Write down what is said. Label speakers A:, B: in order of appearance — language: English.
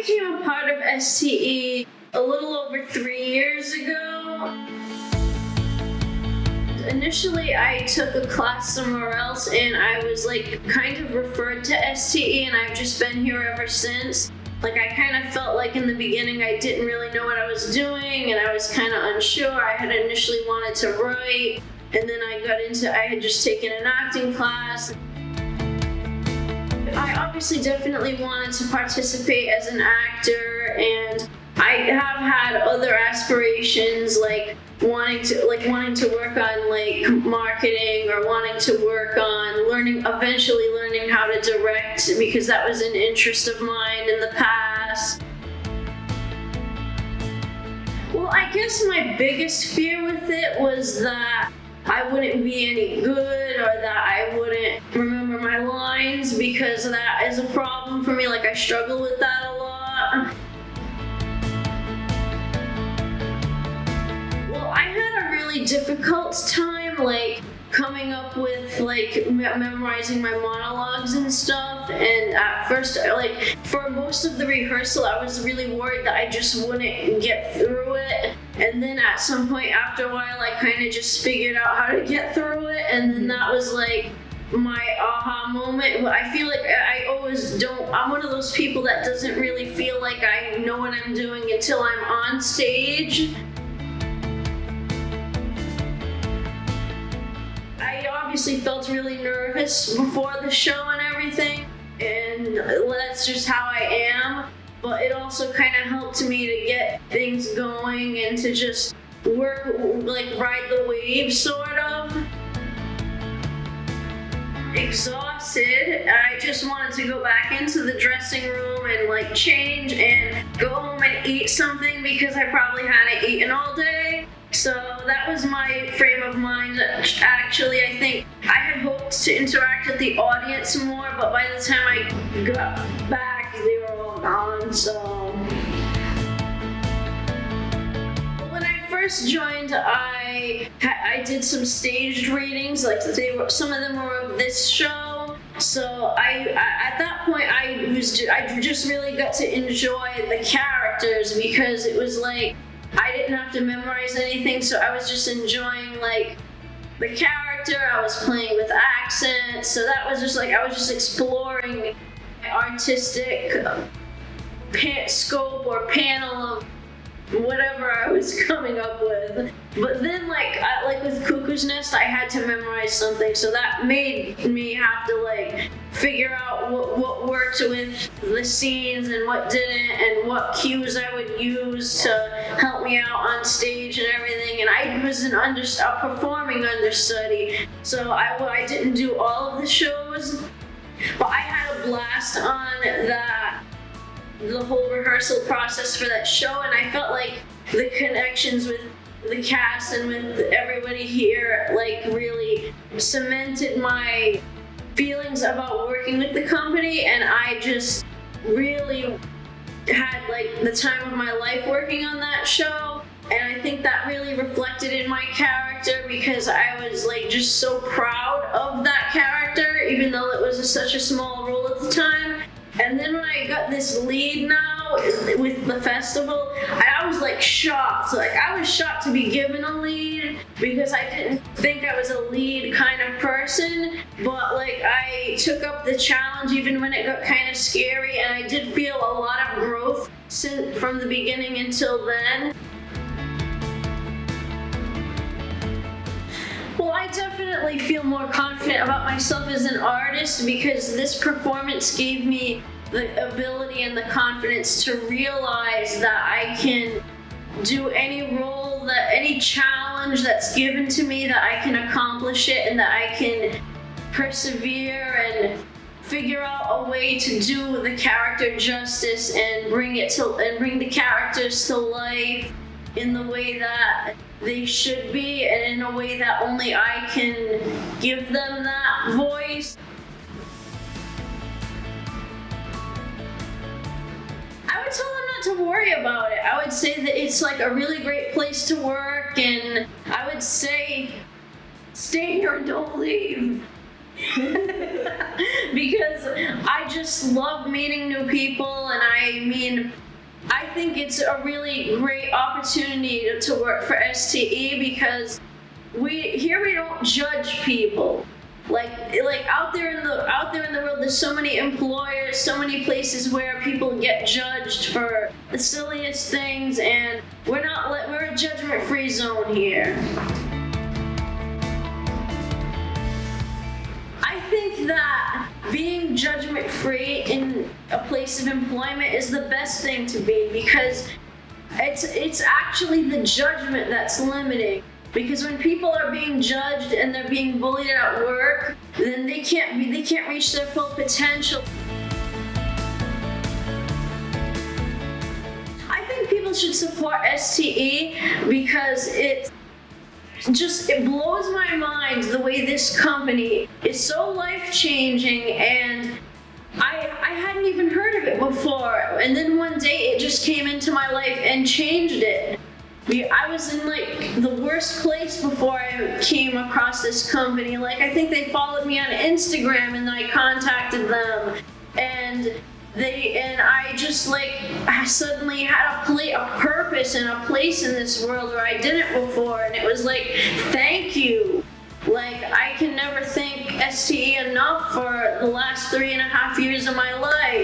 A: became a part of STE a little over 3 years ago. Initially, I took a class somewhere else and I was kind of referred to STE, and I've just been here ever since. I kind of felt like in the beginning I didn't really know what I was doing and I was kind of unsure. I had initially wanted to write, and then I had just taken an acting class. I obviously definitely wanted to participate as an actor, and I have had other aspirations wanting to work on marketing, or wanting to work on eventually learning how to direct, because that was an interest of mine in the past. Well, I guess my biggest fear with it was that I wouldn't be any good, or that I wouldn't remember my lines, because that is a problem for me. I struggle with that a lot. Well, I had a really difficult time coming up with memorizing my monologues and stuff, and at first for most of the rehearsal I was really worried that I just wouldn't get through it, and then at some point after a while I kind of just figured out how to get through it, and then that was my aha moment. I feel like I always don't, I'm one of those people that doesn't really feel like I know what I'm doing until I'm on stage. I obviously felt really nervous before the show and everything, and that's just how I am, but it also kind of helped me to get things going and to just work, ride the wave, sort of. Exhausted. I just wanted to go back into the dressing room and change and go home and eat something, because I probably hadn't eaten all day. So that was my frame of mind. Actually, I think I had hoped to interact with the audience more, but by the time I got back, they were all gone, so. When I first joined, I did some staged readings, some of them were of this show. So at that point, I just really got to enjoy the characters, because it was I didn't have to memorize anything, so I was just enjoying the character. I was playing with accents, so that was just I was just exploring my artistic scope or panel of whatever I was coming up with. But then with Cuckoo's Nest, I had to memorize something, so that made me have to figure out what worked with the scenes and what didn't, and what cues I would use to help me out on stage and everything. And I was a performing understudy, so I didn't do all of the shows, but I had a blast on the whole rehearsal process for that show, and I felt like the connections with the cast and with everybody here really cemented my feelings about working with the company, and I just really had the time of my life working on that show. And I think that really reflected in my character, because I was just so proud of that character, even though it was such a small role at the time. And then when I got this lead now with the festival, I was shocked. I was shocked to be given a lead, because I didn't think I was a lead kind of person, but I took up the challenge even when it got kind of scary, and I did feel a lot of growth from the beginning until then. Well, I definitely feel more confident about myself as an artist, because this performance gave me the ability and the confidence to realize that I can do any role, any challenge that's given to me, that I can accomplish it, and that I can persevere and figure out a way to do the character justice and bring the characters to life in the way that they should be, and in a way that only I can give them that voice. I would tell them not to worry about it. I would say that it's a really great place to work, and I would say stay here and don't leave. because I just love meeting new people, and I think it's a really great opportunity to work for STE because we don't judge people. Like out there in the world, there's so many employers, so many places where people get judged for the silliest things, and we're a judgment-free zone here. I think that being judgment-free in a place of employment is the best thing to be, because it's actually the judgment that's limiting. Because when people are being judged and they're being bullied at work, then they can't reach their full potential. I think people should support STE because it blows my mind the way this company is so life-changing, and I hadn't even heard of it before, and then one day it just came into my life and changed it. I was in like the worst place before I came across this company. Like, I think they followed me on Instagram, and then I contacted them, and I just I suddenly had a purpose and a place in this world where I didn't before, and it was like, thank you. Like, I can never thank STE enough for the last 3.5 years of my life.